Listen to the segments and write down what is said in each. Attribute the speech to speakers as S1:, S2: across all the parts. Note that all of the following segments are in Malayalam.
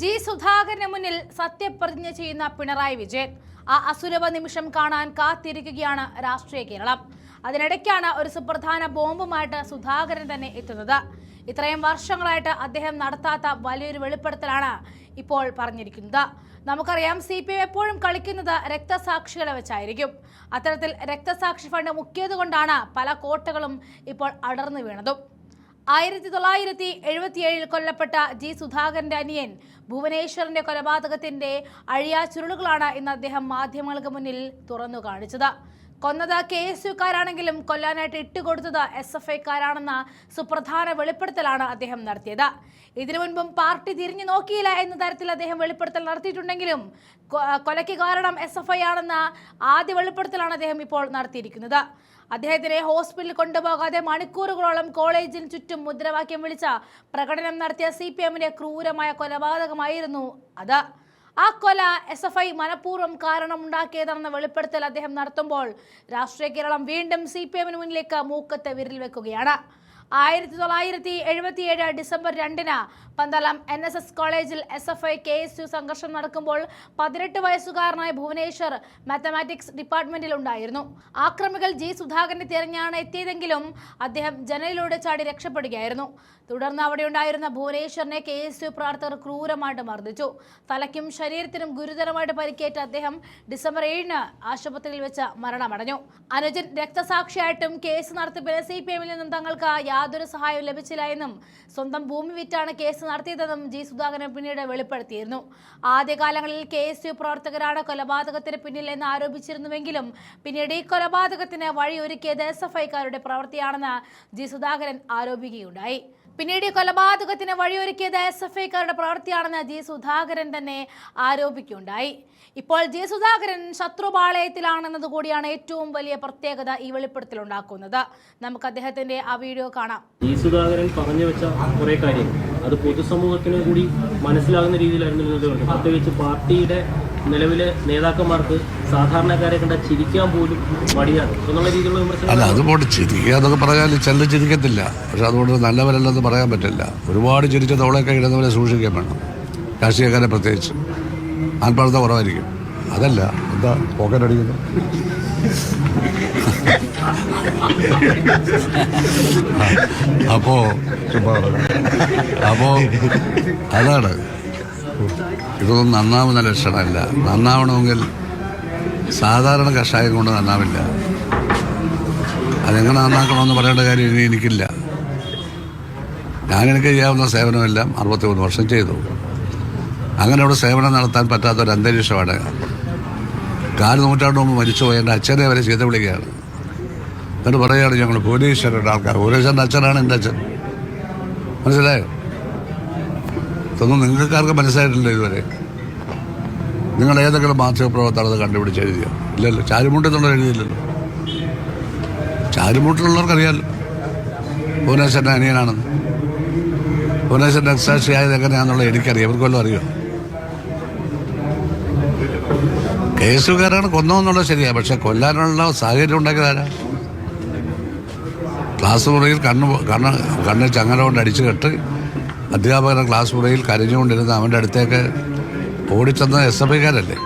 S1: ജി സുധാകരന് മുന്നിൽ സത്യപ്രതിജ്ഞ ചെയ്യുന്ന പിണറായി വിജയൻ ആ അസുലഭ നിമിഷം കാണാൻ കാത്തിരിക്കുകയാണ് രാഷ്ട്രീയ കേരളം. അതിനിടയ്ക്കാണ് ഒരു സുപ്രധാന ബോംബുമായിട്ട് സുധാകരൻ തന്നെ എത്തുന്നത്. ഇത്രയും വർഷങ്ങളായിട്ട് അദ്ദേഹം നടത്താത്ത വലിയൊരു വെളിപ്പെടുത്തലാണ് ഇപ്പോൾ പറഞ്ഞിരിക്കുന്നത്. നമുക്കറിയാം, CPM എപ്പോഴും കളിക്കുന്നത് രക്തസാക്ഷികളെ വെച്ചായിരിക്കും. അത്തരത്തിൽ രക്തസാക്ഷി ഫണ്ട് മുക്കിയതുകൊണ്ടാണ് പല കോട്ടകളും ഇപ്പോൾ അടർന്നു വീണതും. 1977 കൊല്ലപ്പെട്ട ജി സുധാകരന്റെ അനിയൻ ഭുവനേശ്വറിന്റെ കൊലപാതകത്തിന്റെ അഴിയാ ചുരുളുകളാണ് ഇന്ന് അദ്ദേഹം മാധ്യമങ്ങൾക്ക് മുന്നിൽ തുറന്നു കാണിച്ചത്. കൊന്നത് KSUക്കാരാണെങ്കിലും കൊല്ലാനായിട്ട് ഇട്ടുകൊടുത്തത് SFIക്കാരാണെന്ന സുപ്രധാന വെളിപ്പെടുത്തലാണ് അദ്ദേഹം നടത്തിയത്. ഇതിനു മുൻപും പാർട്ടി തിരിഞ്ഞു നോക്കിയില്ല എന്ന തരത്തിൽ അദ്ദേഹം വെളിപ്പെടുത്തൽ നടത്തിയിട്ടുണ്ടെങ്കിലും കൊലയ്ക്ക് കാരണം SFI ആണെന്ന ആദ്യ വെളിപ്പെടുത്തലാണ് അദ്ദേഹം ഇപ്പോൾ നടത്തിയിരിക്കുന്നത്. അദ്ദേഹത്തിനെ ഹോസ്പിറ്റലിൽ കൊണ്ടുപോകാതെ മണിക്കൂറുകളോളം കോളേജിന് ചുറ്റും മുദ്രാവാക്യം വിളിച്ച പ്രകടനം നടത്തിയ CPMന്റെ ക്രൂരമായ കൊലപാതകമായിരുന്നു അത്. ആ കൊല SFI മനഃപൂർവ്വം കാരണമുണ്ടാക്കിയതാണെന്ന വെളിപ്പെടുത്തൽ അദ്ദേഹം നടത്തുമ്പോൾ രാഷ്ട്രീയ കേരളം വീണ്ടും CPMന് മുന്നിലേക്ക് മൂക്കത്ത് വിരൽ വെക്കുകയാണ്. 1977 ഡിസംബർ 2 പന്തളം NSS കോളേജിൽ SFI KSU സംഘർഷം നടക്കുമ്പോൾ 18 വയസ്സുകാരനായ ഭുവനേശ്വർ മാത്തമാറ്റിക്സ് ഡിപ്പാർട്ട്മെന്റിൽ ഉണ്ടായിരുന്നു. ആക്രമികൾ ജി സുധാകരനെ തിരഞ്ഞാണ് എത്തിയതെങ്കിലും അദ്ദേഹം ജനലിലൂടെ ചാടി രക്ഷപ്പെടുകയായിരുന്നു. തുടർന്ന് അവിടെ ഉണ്ടായിരുന്ന ഭുവനേശ്വറിനെ KSU പ്രവർത്തകർ ക്രൂരമായിട്ട് മർദ്ദിച്ചു. തലയ്ക്കും ശരീരത്തിനും ഗുരുതരമായിട്ട് പരിക്കേറ്റ അദ്ദേഹം ഡിസംബർ 7 ആശുപത്രിയിൽ വെച്ച് മരണമടഞ്ഞു. അനുജൻ രക്തസാക്ഷിയായിട്ടും കേസ് നടത്തിപ്പിന് CPMൽ നിന്നും തങ്ങൾക്ക് യാതൊരു സഹായവും ലഭിച്ചില്ല എന്നും സ്വന്തം ഭൂമി വിറ്റാണ് കേസ് നടത്തിയതെന്നും ജി സുധാകരൻ പിന്നീട് വെളിപ്പെടുത്തിയിരുന്നു. ആദ്യകാലങ്ങളിൽ KSU പ്രവർത്തകരാണ് കൊലപാതകത്തിന് പിന്നിൽ എന്ന് ആരോപിച്ചിരുന്നുവെങ്കിലും പിന്നീട് ഈ കൊലപാതകത്തിന് വഴിയൊരുക്കിയത് SFIക്കാരുടെ പ്രവൃത്തിയാണെന്ന് ജി സുധാകരൻ ആരോപിക്കുകയുണ്ടായി. പിന്നീട് ഈ കൊലപാതകത്തിന് വഴിയൊരുക്കിയത് SFIക്കാരുടെ പ്രവൃത്തിയാണെന്ന് ജി സുധാകരൻ തന്നെ ആരോപിക്കുകയുണ്ടായി. ഇപ്പോൾ ജി സുധാകരൻ ശത്രുപാളയത്തിലാണെന്നത് കൂടിയാണ് ഏറ്റവും വലിയ പ്രത്യേകത ഈ വെളിപ്പെടുത്തൽ ഉണ്ടാക്കുന്നത്. നമുക്ക് അദ്ദേഹത്തിന്റെ ആ വീഡിയോ കാണാം.
S2: ജി സുധാകരൻ പറഞ്ഞു വെച്ച കുറെ കാര്യങ്ങൾ അത് പൊതുസമൂഹത്തിന് കൂടി മനസ്സിലാകുന്ന രീതിയിലായിരുന്നു. പ്രത്യേകിച്ച് പാർട്ടിയുടെ നിലവിലെ നേതാക്കന്മാർക്ക് സാധാരണക്കാരെ കണ്ട ചിരിക്കാൻ പോലും മടിയാണ് എന്നുള്ള രീതിയിലുള്ള വിമർശനം.
S3: അല്ല, അതുകൊണ്ട് ചിരിക്കുക എന്നൊക്കെ പറഞ്ഞാൽ ചില ചിരിക്കത്തില്ല. പക്ഷെ അതുകൊണ്ട് നല്ലവരല്ലെന്ന് പറയാൻ പറ്റില്ല. ഒരുപാട് ചിരിച്ച തോളൊക്കെ ഇടുന്നവരെ സൂക്ഷിക്കാൻ വേണം. രാഷ്ട്രീയക്കാരെ പ്രത്യേകിച്ച് ആത്മാർത്ഥത കുറവായിരിക്കും. അതല്ല എന്താ പോക്കറ്റടിക്കുന്നു. അപ്പോ അതാണ്, ഇതൊന്നും നന്നാവുന്ന ലക്ഷണമല്ല. നന്നാവണമെങ്കിൽ സാധാരണ കഷായം കൊണ്ട് നന്നാവില്ല. അതെങ്ങനെ നന്നാക്കണമെന്ന് പറയേണ്ട കാര്യം ഇനി എനിക്കില്ല. എനിക്ക് ചെയ്യാവുന്ന സേവനമെല്ലാം 63 വർഷം ചെയ്തു. അങ്ങനെ അവിടെ സേവനം നടത്താൻ പറ്റാത്തൊരു അന്തരീക്ഷമാണ്. 4 നൂറ്റാണ്ട് മുമ്പ് മരിച്ചുപോയ എൻ്റെ അച്ഛനെ വരെ ചെയ്ത് വിളിക്കുകയാണ്. എന്നിട്ട് പറയുകയാണ് ഞങ്ങൾ ഭുവനേശ്വരൻ്റെ ആൾക്കാർ. ഭുവനേശ്വരൻ്റെ അച്ഛനാണ് എൻ്റെ അച്ഛൻ. മനസ്സിലായോ? ഇതൊന്നും നിങ്ങൾക്കാർക്കും മനസ്സിലായിട്ടില്ല ഇതുവരെ. നിങ്ങൾ ഏതെങ്കിലും മാധ്യമപ്രവർത്തകർ അത് കണ്ടുപിടിച്ച് എഴുതിയോ? ഇല്ലല്ലോ. ചാരുമൂട്ടിന്നുള്ളത് എഴുതിയില്ലല്ലോ. ചാരുമൂട്ടിലുള്ളവർക്കറിയാമല്ലോ ഭുവനേശ്വരൻ്റെ അനിയനാണെന്ന്. ഭുവനേശ്വരൻ്റെ രക്തസാക്ഷിയായത് എങ്ങനെയാണെന്നുള്ളത് എനിക്കറിയാം. ഇവർക്ക് വല്ലതും അറിയോ? KSUകാരാണ് കൊന്നതെന്നുള്ളത് ശരിയാണ്. പക്ഷെ കൊല്ലാനുള്ള സാഹചര്യം ഉണ്ടാക്കിയതാരാ? ക്ലാസ് മുറിയിൽ കണ്ണിൽ ചങ്ങല കൊണ്ട് അടിച്ചു കെട്ട് അധ്യാപകരുടെ ക്ലാസ് മുറിയിൽ കരഞ്ഞുകൊണ്ടിരുന്ന അവൻ്റെ അടുത്തേക്ക് ഓടിച്ചെന്ന SFIക്കാരല്ലേ.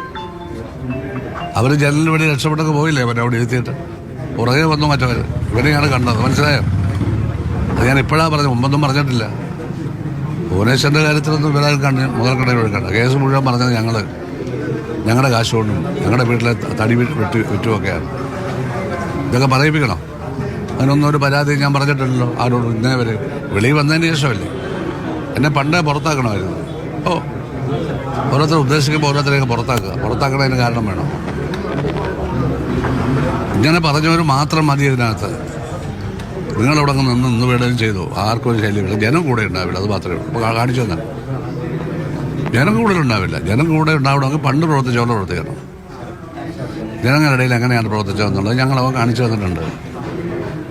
S3: അവർ ജനലിൽ വഴി രക്ഷപ്പെട്ടൊക്കെ പോയില്ലേ അവൻ അവിടെ ഇരുത്തിയിട്ട്? പുറകെ വന്നു മറ്റവർ. ഇവരെയാണ് കണ്ടത്. മനസ്സിലായോ? അത് ഞാൻ ഇപ്പോഴാണ് പറഞ്ഞു, മുമ്പൊന്നും പറഞ്ഞിട്ടില്ല. ഭുവനേശ്വരൻ്റെ കാര്യത്തിലൊന്നും ഇവരാൾ മുതൽക്കടയിൽ എടുക്കണ്ട. കേസ് മുഴുവൻ പറഞ്ഞത് ഞങ്ങളുടെ കാശ് കൊണ്ടും ഞങ്ങളുടെ വീട്ടിലെ തടി വിറ്റുമൊക്കെയാണ്. ഇതൊക്കെ പറയിപ്പിക്കണം. അതിനൊന്നും ഒരു പരാതി ഞാൻ പറഞ്ഞിട്ടില്ലല്ലോ ആരോടും ഇന്നേ വരെ. വെളിയിൽ വന്നതിന് ശേഷമല്ലേ. എന്നെ പണ്ടേ പുറത്താക്കണമായിരുന്നു. ഓരോരുത്തർ ഉദ്ദേശിക്കുമ്പോൾ ഓരോരുത്തരെയൊക്കെ പുറത്താക്കണതിന് കാരണം വേണം. ഇങ്ങനെ പറഞ്ഞവർ മാത്രം മതി ഇതിനകത്ത്. നിങ്ങളവിടെ നിന്ന് വേണമെങ്കിലും ചെയ്തു. ആർക്കും ഒരു ശല്യമില്ല. ജനം കൂടെ ഉണ്ടാവില്ല. അത് മാത്രമേ ഉള്ളൂ. അപ്പോൾ കാണിച്ചു തന്നെ ജനം കൂടുതൽ ഉണ്ടാവില്ല. ജനം കൂടെ ഉണ്ടാവണമെങ്കിൽ പണ്ട് പ്രവർത്തിച്ചവരെ പ്രവർത്തിക്കണം. ജനങ്ങളുടെ ഇടയിൽ എങ്ങനെയാണ് പ്രവർത്തിച്ചതെന്നുള്ളത് ഞങ്ങളവ കാണിച്ചു തന്നിട്ടുണ്ട്.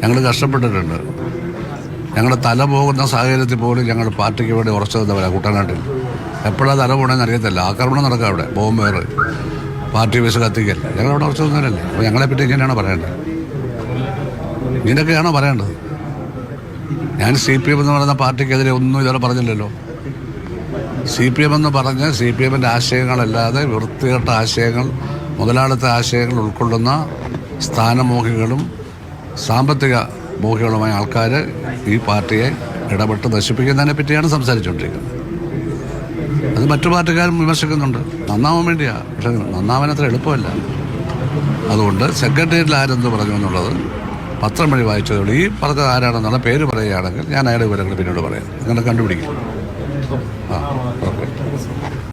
S3: ഞങ്ങൾ കഷ്ടപ്പെട്ടിട്ടുണ്ട്. ഞങ്ങളുടെ തല പോകുന്ന സാഹചര്യത്തിൽ പോലും ഞങ്ങൾ പാർട്ടിക്ക് വേണ്ടി ഉറച്ചു തന്നവരാണ്. കുട്ടനാട്ടിൽ എപ്പോഴാണ് തല പോകണമെന്ന് അറിയത്തില്ല. ആക്രമണം നടക്കുക അവിടെ. ബോംബേറ് പാർട്ടി ബസ് കത്തിക്കല്ല. ഞങ്ങളവിടെ ഉറച്ചു തന്നവരല്ലേ. അപ്പോൾ ഞങ്ങളെപ്പറ്റി ഇങ്ങനെയാണോ പറയേണ്ടത്? ഇങ്ങനെയൊക്കെയാണോ പറയേണ്ടത്? ഞാൻ CPM എന്ന് പറയുന്ന പാർട്ടിക്കെതിരെ ഒന്നും ഇതുവരെ പറഞ്ഞില്ലല്ലോ. CPM എന്ന് പറഞ്ഞ് CPMൻ്റെ ആശയങ്ങളല്ലാതെ വൃത്തികെട്ട ആശയങ്ങൾ, മുതലാളിത്ത ആശയങ്ങൾ ഉൾക്കൊള്ളുന്ന സ്ഥാനമോഹികളും സാമ്പത്തിക മോഹികളുമായ ആൾക്കാർ ഈ പാർട്ടിയെ ഇടപെട്ട് നശിപ്പിക്കുന്നതിനെ പറ്റിയാണ് സംസാരിച്ചുകൊണ്ടിരിക്കുന്നത്. അത് മറ്റു പാർട്ടിക്കാരും വിമർശിക്കുന്നുണ്ട്, നന്നാവാൻ വേണ്ടിയാണ്. പക്ഷെ നന്നാവാൻ അത്ര എളുപ്പമല്ല. അതുകൊണ്ട് സെക്രട്ടേറിയറ്റിൽ ആരെന്ത് പറഞ്ഞു എന്നുള്ളത് പത്രം വഴി വായിച്ചതോടെ ഈ പറഞ്ഞത് ആരാണെന്നുള്ള പേര് പറയുകയാണെങ്കിൽ ഞാൻ അയാളുടെ വിവരങ്ങൾ പിന്നീട് പറയാം. അങ്ങനെ കണ്ടുപിടിക്കും. ആ.